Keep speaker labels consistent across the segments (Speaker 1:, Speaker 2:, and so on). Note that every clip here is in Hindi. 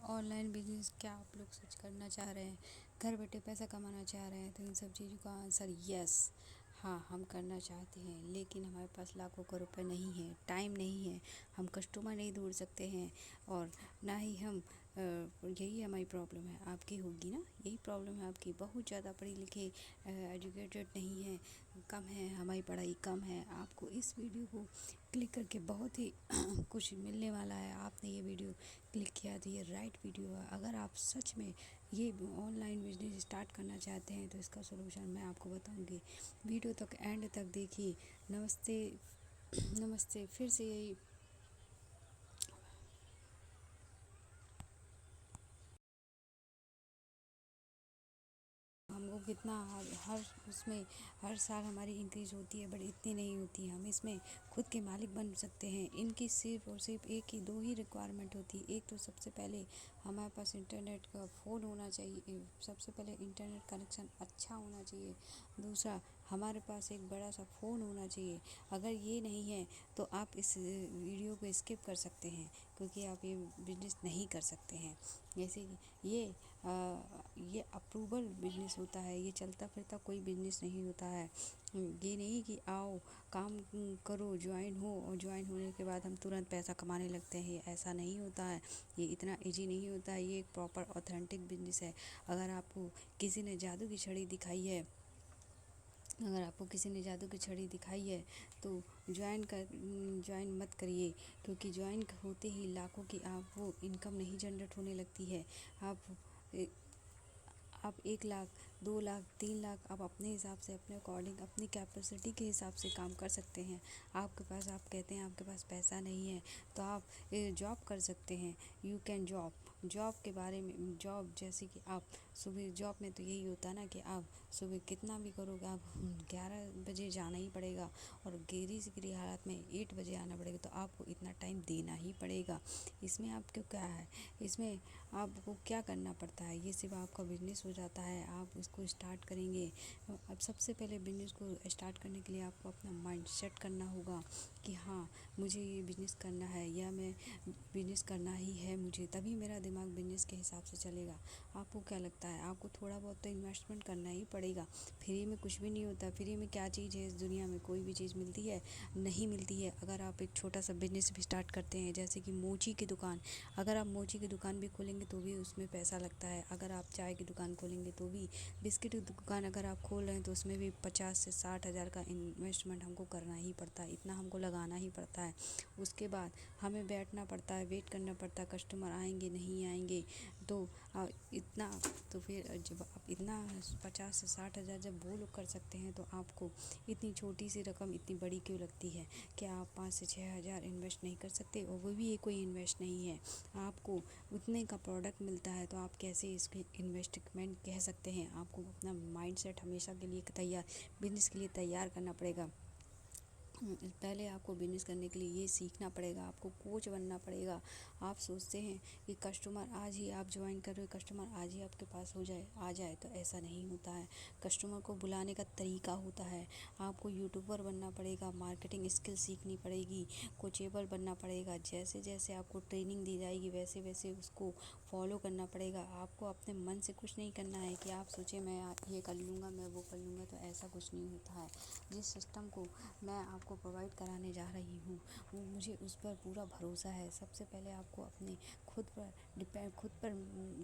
Speaker 1: ऑनलाइन बिजनेस क्या आप लोग सर्च करना चाह रहे हैं, घर बैठे पैसा कमाना चाह रहे हैं, तो इन सब चीज़ों का आंसर यस। हाँ, हम करना चाहते हैं, लेकिन हमारे पास लाखों का रुपए नहीं है, टाइम नहीं है, हम कस्टमर नहीं ढूंढ सकते हैं, और ना ही हम यही हमारी प्रॉब्लम है। आपकी होगी ना, यही प्रॉब्लम है आपकी। बहुत ज़्यादा पढ़े लिखे एजुकेटेड नहीं है, कम है, हमारी पढ़ाई कम है। आपको इस वीडियो को क्लिक करके बहुत ही कुछ मिलने वाला है। आपने ये वीडियो क्लिक किया तो ये राइट वीडियो है। अगर आप सच में ये ऑनलाइन बिजनेस स्टार्ट करना चाहते हैं तो इसका सलूशन मैं आपको बताऊंगी। वीडियो तक एंड तक देखिए। नमस्ते। नमस्ते। फिर से यही हमको कितना हर उसमें हर साल हमारी इंक्रीज़ होती है, बट इतनी नहीं होती है। हम इसमें खुद के मालिक बन सकते हैं। इनकी सिर्फ़ और सिर्फ एक ही दो ही रिक्वायरमेंट होती है। एक तो सबसे पहले हमारे पास इंटरनेट का फ़ोन होना चाहिए। सबसे पहले इंटरनेट कनेक्शन अच्छा होना चाहिए। दूसरा, हमारे पास एक बड़ा सा फ़ोन होना चाहिए। अगर ये नहीं है तो आप इस वीडियो को स्किप कर सकते हैं, क्योंकि आप ये बिजनेस नहीं कर सकते हैं। जैसे कि ये अप्रूवल बिजनेस होता है, ये चलता फिरता कोई बिजनेस नहीं होता है। ये नहीं कि आओ काम करो, ज्वाइन हो, और ज्वाइन होने के बाद हम तुरंत पैसा कमाने लगते हैं, ऐसा नहीं होता है। ये इतना इजी नहीं होता है। ये एक प्रॉपर ऑथेंटिक बिजनेस है। अगर आपको किसी ने जादू की छड़ी दिखाई है अगर आपको किसी ने जादू की छड़ी दिखाई है तो ज्वाइन मत करिए, क्योंकि ज्वाइन होते ही लाखों की आपको इनकम नहीं जनरेट होने लगती है। आप आप 1 लाख, 2 लाख, 3 लाख आप अपने हिसाब से, अपने अकॉर्डिंग, अपनी कैपेसिटी के हिसाब से काम कर सकते हैं। आपके पास, आप कहते हैं आपके पास पैसा नहीं है, तो आप जॉब कर सकते हैं। यू कैन जॉब के बारे में, जॉब जैसे कि आप सुबह, जॉब में तो यही होता है ना कि आप सुबह कितना भी करोगे, आप 11 बजे जाना ही पड़ेगा, और गिरी से गिरी हालत में 8 बजे आना पड़ेगा, तो आपको इतना टाइम देना ही पड़ेगा। इसमें आपको क्या है, इसमें आपको क्या करना पड़ता है, ये सिर्फ आपका बिजनेस हो जाता है। आप इसको स्टार्ट करेंगे। अब सबसे पहले बिजनेस को स्टार्ट करने के लिए आपको अपना माइंड सेट करना होगा कि हाँ, मुझे ये बिजनेस करना है, या मैं बिजनेस करना ही है मुझे, तभी मेरा दिमाग बिजनेस के हिसाब से चलेगा। आपको क्या लगता है, आपको थोड़ा बहुत तो इन्वेस्टमेंट करना ही पड़ेगा। फ्री में कुछ भी नहीं होता। फ्री में क्या चीज़ है इस दुनिया में, कोई भी चीज़ मिलती है? नहीं मिलती है। अगर आप एक छोटा सा बिजनेस भी स्टार्ट करते हैं, जैसे कि मोची की दुकान, अगर आप मोची की दुकान भी खोलेंगे तो भी उसमें पैसा लगता है। अगर आप चाय की दुकान खोलेंगे तो भी, बिस्किट की दुकान अगर आप खोल रहे हैं तो उसमें भी 50 से 60 हज़ार का इन्वेस्टमेंट हमको करना ही पड़ता है, इतना हमको लगाना ही पड़ता है। उसके बाद हमें बैठना पड़ता है, वेट करना पड़ता है, कस्टमर आएंगे नहीं आएंगे, तो इतना, तो फिर जब आप इतना 50 से 60 हज़ार जब वो लोग कर सकते हैं, तो आपको इतनी छोटी सी रकम इतनी बड़ी क्यों लगती है? क्या आप 5 से 6 हज़ार इन्वेस्ट नहीं कर सकते? और वो भी ये कोई इन्वेस्ट नहीं है, आपको उतने का प्रोडक्ट मिलता है, तो आप कैसे इसको इन्वेस्टमेंट कह सकते हैं? आपको अपना माइंडसेट हमेशा के लिए तैयार, बिजनेस के लिए तैयार करना पड़ेगा। पहले आपको बिजनेस करने के लिए ये सीखना पड़ेगा, आपको कोच बनना पड़ेगा। आप सोचते हैं कि कस्टमर आज ही आप ज्वाइन कर रहे हो, कस्टमर आज ही आपके पास हो जाए आ जाए, तो ऐसा नहीं होता है। कस्टमर को बुलाने का तरीका होता है। आपको यूट्यूबर बनना पड़ेगा, मार्केटिंग स्किल सीखनी पड़ेगी, कोचेबल बनना पड़ेगा। जैसे जैसे आपको ट्रेनिंग दी जाएगी वैसे वैसे उसको फॉलो करना पड़ेगा। आपको अपने मन से कुछ नहीं करना है कि आप सोचें मैं ये कर लूँगा, मैं वो कर लूँगा, तो ऐसा कुछ नहीं होता है। जिस सिस्टम को मैं आपको प्रोवाइड कराने जा रही हूँ, वो मुझे उस पर पूरा भरोसा है। सबसे पहले आपको अपने खुद पर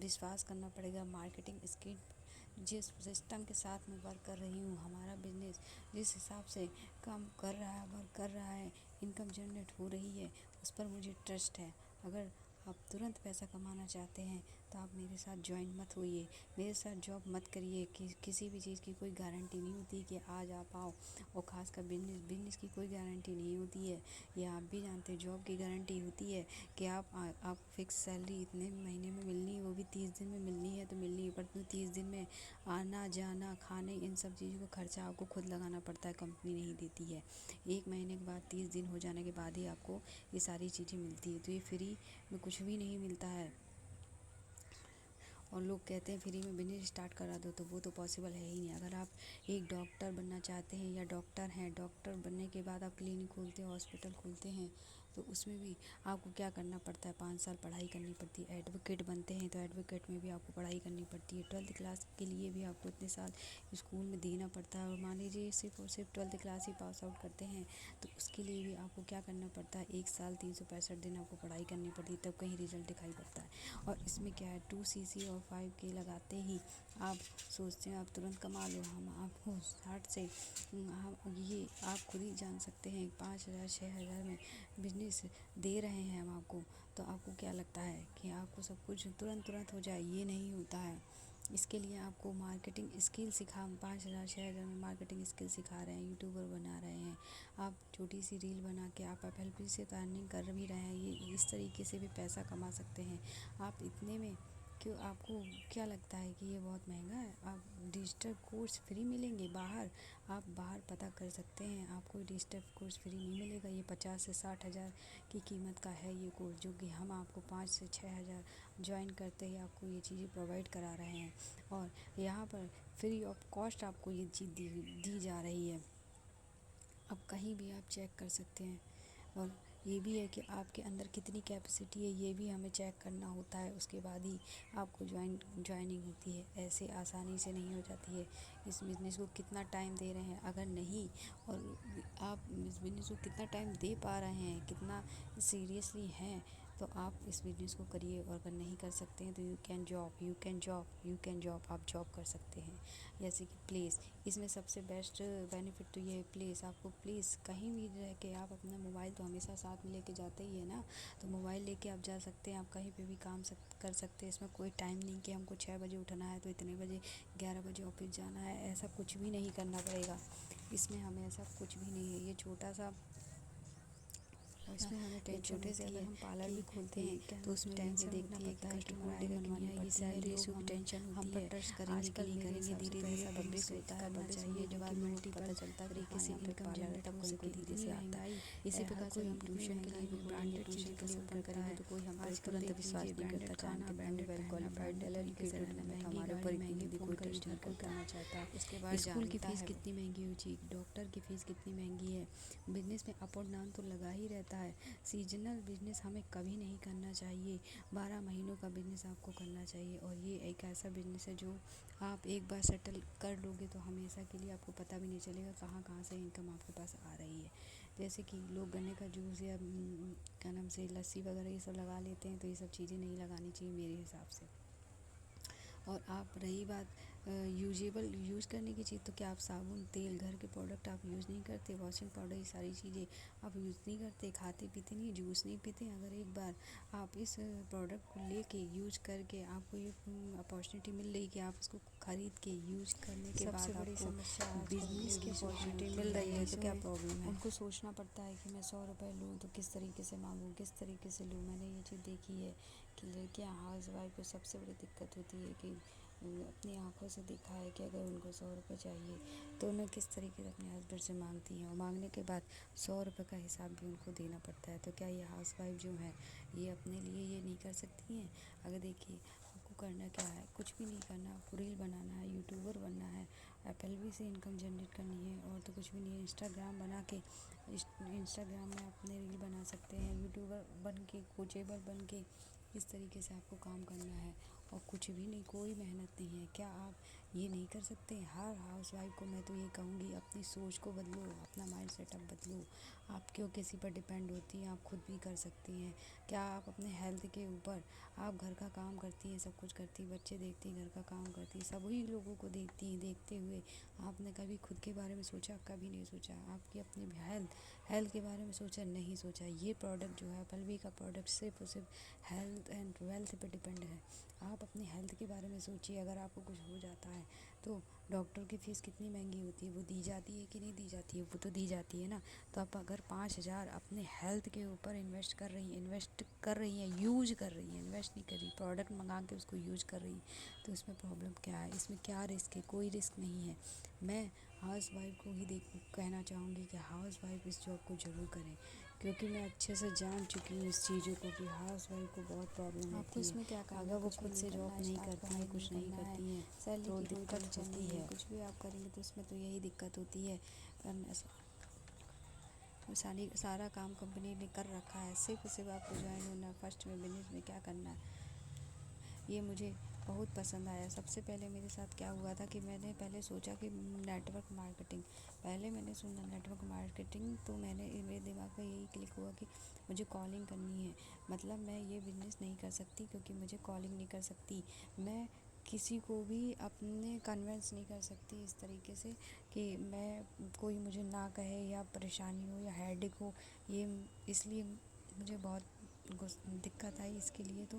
Speaker 1: विश्वास करना पड़ेगा। मार्केटिंग स्किल, जिस सिस्टम के साथ मैं वर्क कर रही हूँ, हमारा बिजनेस जिस हिसाब से काम कर रहा है, वर्क कर रहा है, इनकम जनरेट हो रही है, उस पर मुझे ट्रस्ट है। अगर आप तुरंत पैसा कमाना चाहते हैं तो आप मेरे साथ ज्वाइन मत होइए, मेरे साथ जॉब मत करिए। किसी भी चीज़ की कोई गारंटी नहीं होती कि आज आप आओ, और ख़ासकर बिजनेस की कोई गारंटी नहीं होती है। ये आप भी जानते हैं। जॉब की गारंटी होती है कि आप फिक्स सैलरी इतने महीने में मिलनी है, वो भी 30 दिन में मिलनी है तो मिलनी है, पर 30 दिन में आना जाना खाने इन सब चीज़ों का खर्चा आपको खुद लगाना पड़ता है, कंपनी नहीं देती है। 1 महीने के बाद, 30 दिन हो जाने के बाद ही आपको ये सारी चीज़ें मिलती है, तो ये फ्री में कुछ भी नहीं मिलता है। और लोग कहते हैं फ्री में बिजनेस स्टार्ट करा दो, तो वो तो पॉसिबल है ही नहीं। अगर आप एक डॉक्टर बनना चाहते हैं, या डॉक्टर हैं, डॉक्टर बनने के बाद आप क्लिनिक खोलते हैं, हॉस्पिटल खोलते हैं, तो उसमें भी आपको क्या करना पड़ता है, 5 साल पढ़ाई करनी पड़ती है। एडवोकेट बनते हैं तो एडवोकेट में भी आपको पढ़ाई करनी पड़ती है। 12th क्लास के लिए भी आपको इतने साल स्कूल में देना पड़ता है। और मान लीजिए सिर्फ और सिर्फ 12th क्लास ही पास आउट करते हैं तो उसके लिए भी आपको क्या करना पड़ता है, 1 साल 365 दिन आपको पढ़ाई करनी पड़ती है, तब कहीं रिजल्ट दिखाई पड़ता है। और इसमें क्या है, 2cc और 5K लगाते ही आप सोचते हैं आप तुरंत कमा लो। हम आपको 60 से हम ये आप खुद ही जान सकते हैं 5,000 6,000 में बिजनेस दे रहे हैं हम आपको। तो आपको क्या लगता है कि आपको सब कुछ तुरंत तुरंत हो जाए, ये नहीं होता है। इसके लिए आपको मार्केटिंग स्किल 5,000 6,000 में मार्केटिंग स्किल सिखा रहे हैं, यूट्यूबर बना रहे हैं। आप छोटी सी रील बना के आप FLP से तो अर्निंग कर भी रहे हैं, ये इस तरीके से भी पैसा कमा सकते हैं आप। इतने में क्यों, आपको क्या लगता है कि ये बहुत महंगा है? आप डिजिटल कोर्स फ्री मिलेंगे बाहर, आप बाहर पता कर सकते हैं, आपको डिजिटल कोर्स फ्री नहीं मिलेगा। ये 50 से 60,000 की कीमत का है ये कोर्स, जो कि हम आपको 5 से 6,000 ज्वाइन करते ही आपको ये चीज़ें प्रोवाइड करा रहे हैं। और यहाँ पर फ्री ऑफ कॉस्ट आपको ये चीज़ दी जा रही है। अब कहीं भी आप चेक कर सकते हैं। और ये भी है कि आपके अंदर कितनी कैपेसिटी है, ये भी हमें चेक करना होता है। उसके बाद ही आपको ज्वाइनिंग होती है, ऐसे आसानी से नहीं हो जाती है। इस बिज़नेस को कितना टाइम दे रहे हैं, अगर नहीं, और आप इस बिज़नेस को कितना टाइम दे पा रहे हैं, कितना सीरियसली हैं, तो आप इस बिज़नेस को करिए। और अगर नहीं कर सकते हैं तो यू कैन जॉब, आप जॉब कर सकते हैं। जैसे कि प्लेस, इसमें सबसे बेस्ट बेनिफिट तो ये है प्लेस। आपको प्लेस कहीं भी रह के, आप अपना मोबाइल तो हमेशा साथ में लेके जाते ही है ना, तो मोबाइल लेके आप जा सकते हैं, आप कहीं पे भी काम कर सकते हैं। इसमें कोई टाइम नहीं कि हमको 6 बजे उठना है तो इतने बजे 11 बजे ऑफिस जाना है, ऐसा कुछ भी नहीं करना पड़ेगा। इसमें हमें ऐसा कुछ भी नहीं है। ये छोटा सा, इसमें हमें टेंशन छोटे से अगर हम पार्लर भी खोलते हैं तो उसमें टेंशन देखती है कि कस्टमर आएगा कि नहीं आएगी, सैलरी इशू की टेंशन होती है। टच करेंगे कि नहीं करेंगे, धीरे धीरे बिजनेस होता है, करना चाहिए। जब बाद में पता चलता है तरीके से इनकम जनरेट हो सके, धीरे से आता है। इसी प्रकार से हम ट्यूशन के लिए भी ब्रांडेड चीज़ें के लिए ओपन करेंगे तो कोई हम पर तुरंत विश्वास नहीं करता, जानते branded well qualified well educated है, तो हमारे ऊपर इतनी भी कोई ट्रस्ट नहीं करना चाहता। उसके बाद स्कूल की फ़ीस कितनी महंगी हो चीज़, डॉक्टर की फ़ीस कितनी महंगी है। बिजनेस में अप और डाउन तो लगा ही रहता है। सीजनल बिजनेस हमें कभी नहीं करना चाहिए, 12 महीनों का बिजनेस आपको करना चाहिए। और ये एक ऐसा बिजनेस है जो आप एक बार सेटल कर लोगे तो हमेशा के लिए आपको पता भी नहीं चलेगा कहाँ कहाँ से इनकम आपके पास आ रही है। जैसे कि लोग गन्ने का जूस या क्या नाम से लस्सी वगैरह ये सब लगा लेते हैं, तो ये सब चीज़ें नहीं लगानी चाहिए मेरे हिसाब से। और आप रही बात यूजेबल यूज़ करने की चीज़, तो क्या आप साबुन तेल घर के प्रोडक्ट आप यूज़ नहीं करते, वॉशिंग पाउडर, ये सारी चीज़ें आप यूज़ नहीं करते, खाते पीते नहीं, जूस नहीं पीते? अगर एक बार आप इस प्रोडक्ट को लेके यूज़ करके आपको ये अपॉर्चुनिटी मिल रही कि आप इसको ख़रीद के यूज़ करने के बाद सबसे बड़ी समस्या बिजनेस की अपॉर्चुनिटी मिल रही है तो क्या प्रॉब्लम है? उनको सोचना पड़ता है कि मैं 100 रुपये लूँ तो किस तरीके से मांगूँ, किस तरीके से लूँ। मैंने ये चीज़ देखी है कि लड़कियाँ हाउस वाइफ को सबसे बड़ी दिक्कत होती है कि अपनी आंखों से देखा है कि अगर उनको 100 रुपये चाहिए तो उन्हें किस तरीके से अपने हस्बैंड से मांगती हैं, और मांगने के बाद 100 रुपये का हिसाब भी उनको देना पड़ता है। तो क्या ये हाउस वाइफ जो है ये अपने लिए ये नहीं कर सकती हैं? अगर देखिए आपको करना क्या है, कुछ भी नहीं करना, आपको रील बनाना है, यूट्यूबर बनना है, FLB से इनकम जनरेट करनी है, और तो कुछ भी नहीं है। इंस्टाग्राम बना के इंस्टाग्राम में अपने रील बना सकते हैं, यूट्यूबर बन के, कोचेबल बन के, इस तरीके से आपको काम करना है। और कुछ भी नहीं, कोई मेहनत नहीं है। क्या आप ये नहीं कर सकते? हर हाउसवाइफ को मैं तो ये कहूँगी अपनी सोच को बदलो, अपना माइंड सेटअप बदलो। आप क्यों किसी पर डिपेंड होती हैं, आप खुद भी कर सकती हैं। क्या आप अपने हेल्थ के ऊपर, आप घर का काम करती हैं, सब कुछ करती हैं, बच्चे देखती हैं, घर का काम करती हैं, सभी लोगों को देखती हैं, देखते हुए आपने कभी खुद के बारे में सोचा? कभी नहीं सोचा। आपकी अपनी हेल्थ के बारे में सोचा? नहीं सोचा। ये प्रोडक्ट जो है FLB का प्रोडक्ट सिर्फ और सिर्फ हेल्थ एंड वेल्थ पे डिपेंड है। आप अपनी हेल्थ के बारे में सोचिए, अगर आपको कुछ हो जाता है तो डॉक्टर की फ़ीस कितनी महंगी होती है, वो दी जाती है कि नहीं दी जाती है? वो तो दी जाती है ना। तो आप अगर 5,000 अपने हेल्थ के ऊपर इन्वेस्ट कर रही हैं, यूज कर रही हैं, इन्वेस्ट नहीं कर रही, प्रोडक्ट मंगा के उसको यूज कर रही, तो इसमें प्रॉब्लम क्या है? इसमें क्या रिस्क है? कोई रिस्क नहीं है। मैं हाउस वाइफ को ही कहना चाहूँगी कि हाउस वाइफ इस जॉब को ज़रूर करें, क्योंकि मैं अच्छे से जान चुकी हूँ इस चीज़ों को कि हाउस वाइफ को बहुत प्रॉब्लम होती है। इसमें क्या करना, अगर वो खुद से जॉब नहीं करती हैं, कुछ नहीं करती हैं, तो दिक्कत होती है। कुछ भी आप करेंगे तो उसमें तो यही दिक्कत होती है। करना सारा काम कंपनी ने कर रखा है, सिर्फ आपको ज्वाइन होना है, फर्स्ट में बिजनेस में क्या करना है। ये मुझे बहुत पसंद आया। सबसे पहले मेरे साथ क्या हुआ था कि मैंने पहले सोचा कि नेटवर्क मार्केटिंग, पहले मैंने सुना नेटवर्क मार्केटिंग, तो मेरे दिमाग में यही क्लिक हुआ कि मुझे कॉलिंग करनी है, मतलब मैं ये बिज़नेस नहीं कर सकती क्योंकि मुझे कॉलिंग नहीं कर सकती, मैं किसी को भी अपने कन्विंस नहीं कर सकती इस तरीके से कि मैं कोई मुझे ना कहे या परेशानी हो या हेडेक हो। ये इसलिए मुझे बहुत दिक्कत आई इसके लिए, तो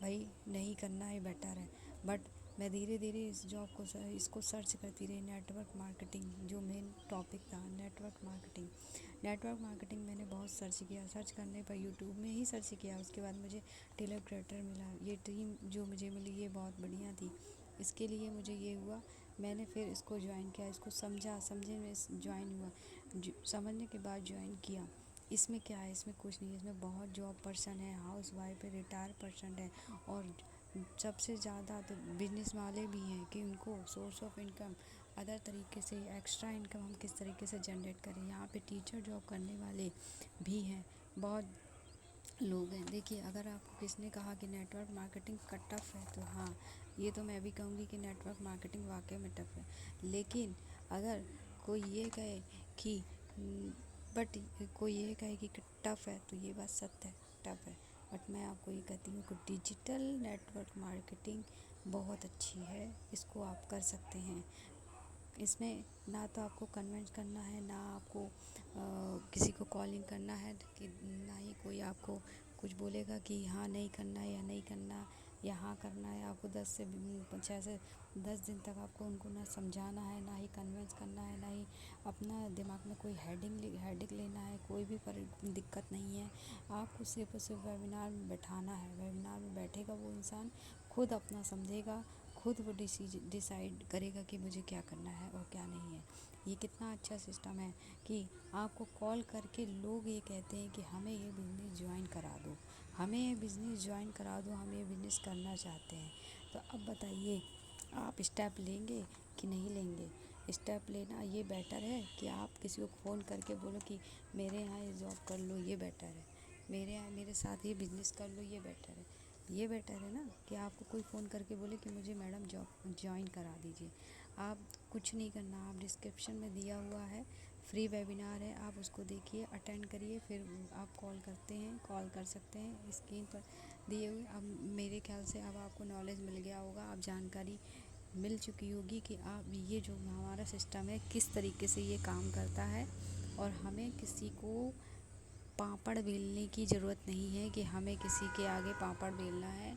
Speaker 1: भाई नहीं करना ही बेटर है। बट मैं धीरे धीरे इस जॉब को इसको सर्च करती रही, नेटवर्क मार्केटिंग जो मेन टॉपिक था, नेटवर्क मार्केटिंग मैंने बहुत सर्च किया, सर्च करने पर यूट्यूब में ही सर्च किया, उसके बाद मुझे टेलीऑपरेटर मिला। ये टीम जो मुझे मिली ये बहुत बढ़िया थी, इसके लिए मुझे ये हुआ, मैंने फिर इसको ज्वाइन किया, इसको समझे में ज्वाइन हुआ, समझने के बाद ज्वाइन किया। इसमें क्या है, इसमें कुछ नहीं है, इसमें बहुत जॉब पर्सन है, हाउस वाइफ है, रिटायर पर्सन है, और सबसे ज़्यादा तो बिजनेस वाले भी हैं कि उनको सोर्स ऑफ इनकम अदर तरीके से एक्स्ट्रा इनकम हम किस तरीके से जनरेट करें। यहाँ पे टीचर जॉब करने वाले भी हैं, बहुत लोग हैं। देखिए, अगर आपको किसने कहा कि नेटवर्क मार्केटिंग का टफ़ है, तो हाँ, ये तो मैं भी कहूँगी कि नेटवर्क मार्केटिंग वाकई में टफ़ है। लेकिन अगर कोई ये कहे कि बट कोई ये कहे कि टफ़ है, तो ये बात सत्य है, टफ़ है। बट मैं आपको ये कहती हूँ कि डिजिटल नेटवर्क मार्केटिंग बहुत अच्छी है, इसको आप कर सकते हैं। इसमें ना तो आपको कन्विंस करना है, ना आपको किसी को कॉलिंग करना है, कि ना ही कोई आपको कुछ बोलेगा कि हाँ नहीं करना है या नहीं करना या हाँ करना है। आपको 6 से 10 दिन तक आपको उनको ना समझाना है, ना ही कन्विंस करना है, ना ही अपना दिमाग में कोई हेडिक लेना है, कोई भी दिक्कत नहीं है। आपको सिर्फ और सिर्फ वेबिनार में बैठाना है, वेबिनार में बैठेगा वो इंसान, खुद अपना समझेगा, खुद वो डिसाइड करेगा कि मुझे क्या करना है और क्या नहीं है। ये कितना अच्छा सिस्टम है कि आपको कॉल करके लोग ये कहते हैं कि हमें ये बिज़नेस ज्वाइन करा दो, हमें ये बिज़नेस ज्वाइन करा दो, हम ये बिज़नेस करना चाहते हैं। तो अब बताइए, आप स्टेप लेंगे कि नहीं लेंगे? स्टेप लेना ये बेटर है कि आप किसी को फ़ोन करके बोलो कि मेरे यहाँ ये जॉब कर लो, ये बेटर है, मेरे साथ ये बिज़नेस कर लो, ये बेटर है। ये बेटर है ना कि आपको कोई फ़ोन करके बोले कि मुझे मैडम जॉब ज्वाइन करा दीजिए। आप कुछ नहीं करना, आप डिस्क्रिप्शन में दिया हुआ है, फ्री वेबिनार है, आप उसको देखिए, अटेंड करिए, फिर आप कॉल कर सकते हैं स्क्रीन पर दिए हुए। अब मेरे ख्याल से अब आपको नॉलेज मिल गया होगा, आप जानकारी मिल चुकी होगी कि आप ये जो हमारा सिस्टम है किस तरीके से ये काम करता है, और हमें किसी को पापड़ बेलने की ज़रूरत नहीं है कि हमें किसी के आगे पापड़ बेलना है,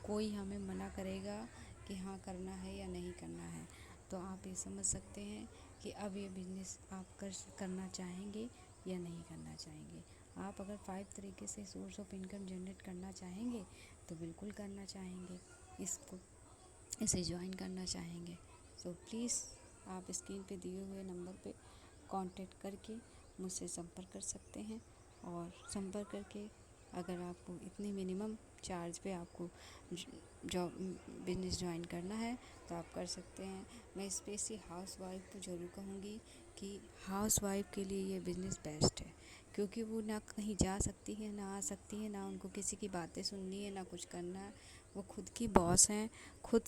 Speaker 1: कोई हमें मना करेगा कि हाँ करना है या नहीं करना है। तो आप ये समझ सकते हैं कि अब ये बिज़नेस आप करना चाहेंगे या नहीं करना चाहेंगे। आप अगर 5 तरीके से सोर्स ऑफ इनकम जनरेट करना चाहेंगे तो बिल्कुल करना चाहेंगे, इसे ज्वाइन करना चाहेंगे, तो प्लीज़ आप स्क्रीन पे दिए हुए नंबर पे कांटेक्ट करके मुझसे संपर्क कर सकते हैं। और संपर्क करके अगर आपको इतने मिनिमम चार्ज पे आपको जॉब बिजनेस ज्वाइन करना है तो आप कर सकते हैं। मैं स्पेशली हाउस वाइफ को ज़रूर कहूँगी कि हाउस वाइफ के लिए ये बिज़नेस बेस्ट है, क्योंकि वो ना कहीं जा सकती है, ना आ सकती है, ना उनको किसी की बातें सुननी है, ना कुछ करना है। वो खुद की बॉस हैं, खुद